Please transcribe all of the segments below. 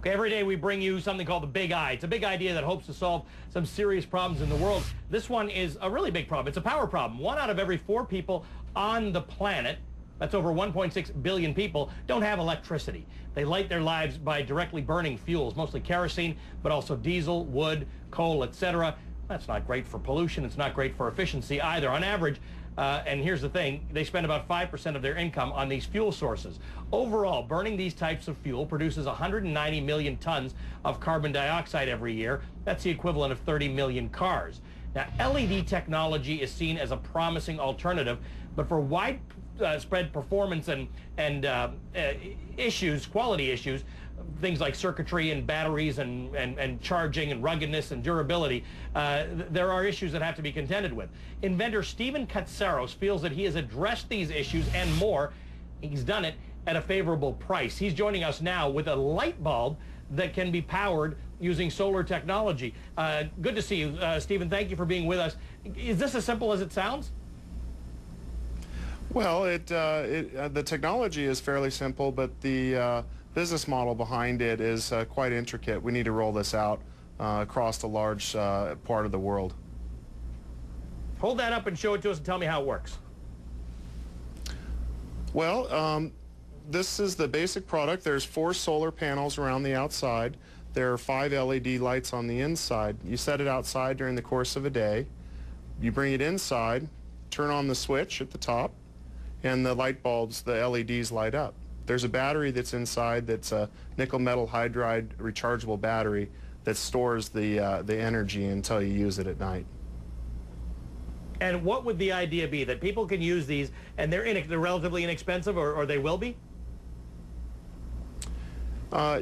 Okay, every day we bring you something called the Big Eye. It's a big idea that hopes to solve some serious problems in the world. This one is a really big problem. It's a power problem. 1 out of every 4 people on the planet, that's over 1.6 billion people, don't have electricity. They light their lives by directly burning fuels, mostly kerosene, but also diesel, wood, coal, etc. That's not great for pollution. It's not great for efficiency either. On average, and here's the thing, they spend about 5% of their income on these fuel sources. Overall, burning these types of fuel produces 190 million tons of carbon dioxide every year. That's the equivalent of 30 million cars. Now, LED technology is seen as a promising alternative, but for widespread performance and issues, quality issues, things like circuitry and batteries and charging and ruggedness and durability, there are issues that have to be contended with. Inventor Stephen Katsaros feels that he has addressed these issues and more. He's done it at a favorable price. He's joining us now with a light bulb that can be powered using solar technology. Good to see you, Stephen. Thank you for being with us. Is this as simple as it sounds? Well, the technology is fairly simple, but the business model behind it is quite intricate. We need to roll this out across a large part of the world. Hold that up and show it to us and tell me how it works. Well, this is the basic product. There's 4 solar panels around the outside. There are 5 LED lights on the inside. You set it outside during the course of a day. You bring it inside, turn on the switch at the top, and the light bulbs, the LEDs light up. There's a battery that's inside that's a nickel metal hydride rechargeable battery that stores the energy until you use it at night. And what would the idea be? That people can use these and they're relatively inexpensive, or they will be?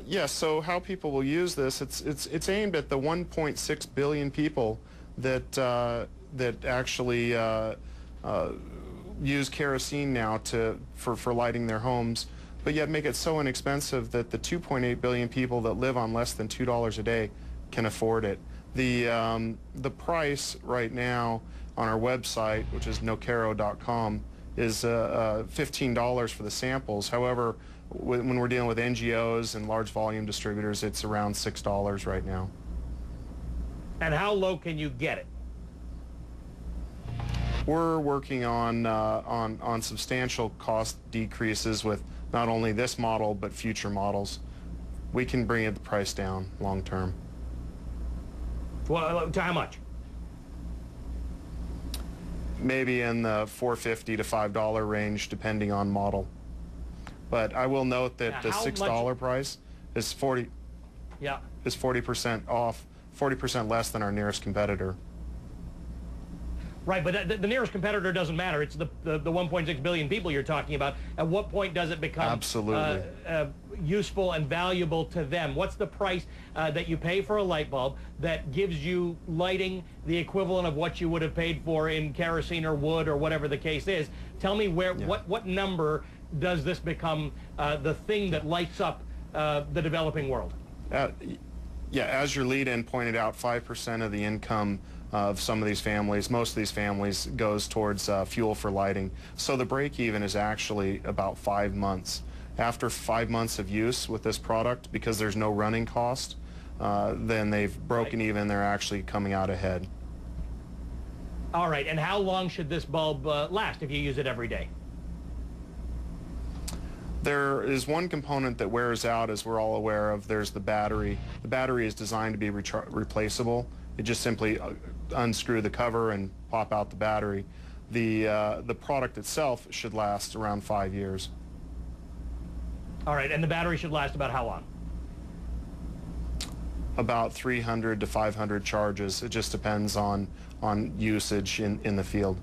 Yes, so how people will use this, it's aimed at the 1.6 billion people that actually use kerosene now for lighting their homes, but yet make it so inexpensive that the 2.8 billion people that live on less than $2 a day can afford it. The price right now on our website, which is Nokero.com, is $15 for the samples. However, when we're dealing with NGOs and large volume distributors, it's around $6 right now. And how low can you get it? We're working on substantial cost decreases with not only this model but future models. We can bring the price down long term. Well, to how much? Maybe in the $4.50 to $5 range, depending on model. But I will note that the $6 price is 40% off, 40% less than our nearest competitor. Right, but the nearest competitor doesn't matter. It's the 1.6 billion people you're talking about. At what point does it become absolutely useful and valuable to them? What's the price that you pay for a light bulb that gives you lighting the equivalent of what you would have paid for in kerosene or wood or whatever the case is? Tell me what number does this become the thing that lights up the developing world? Yeah, as your lead-in pointed out, 5% of the income of some of these families, most of these families, goes towards fuel for lighting. So the break-even is actually about 5 months. After 5 months of use with this product, because there's no running cost, then they've broken even, they're actually coming out ahead. All right, and how long should this bulb last if you use it every day? There is one component that wears out, as we're all aware of. There's the battery. The battery is designed to be replaceable. You just simply unscrew the cover and pop out the battery. The product itself should last around 5 years. All right, and the battery should last about how long? About 300 to 500 charges. It just depends on usage in the field.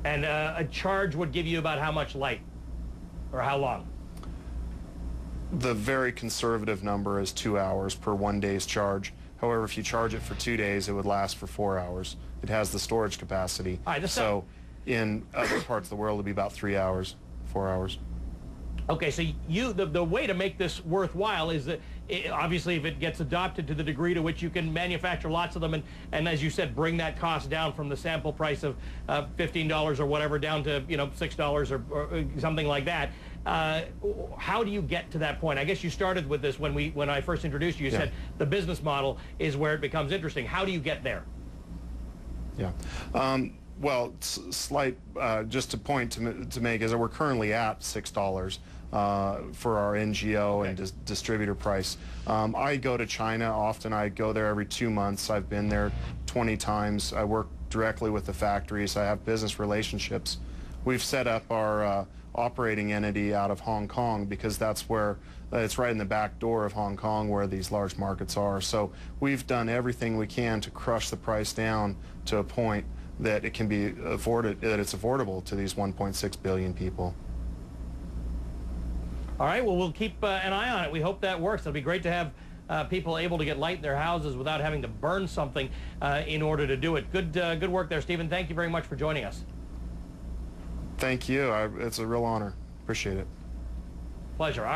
And a charge would give you about how much light? Or how long? The very conservative number is 2 hours per 1 day's charge. However, if you charge it for 2 days, it would last for 4 hours. It has the storage capacity. So in other parts of the world, it would be about 3 hours, 4 hours. Okay, so the way to make this worthwhile is that obviously if it gets adopted to the degree to which you can manufacture lots of them and as you said, bring that cost down from the sample price of $15 or whatever down to $6 or something like that, How do you get to that point? I guess you started with this when I first introduced you. You said the business model is where it becomes interesting. How do you get there? Yeah. Well, slight, just a point to make is that we're currently at $6 for our NGO and distributor price. I go to China often. I go there every 2 months. I've been there 20 times. I work directly with the factories. I have business relationships. We've set up our operating entity out of Hong Kong because that's where it's right in the back door of Hong Kong where these large markets are. So we've done everything we can to crush the price down to a point that it can be afforded, that it's affordable to these 1.6 billion people. All right, well, we'll keep an eye on it. We hope that works. It'll be great to have people able to get light in their houses without having to burn something in order to do it. Good work there, Stephen. Thank you very much for joining us. Thank you. It's a real honor. Appreciate it. Pleasure. All right.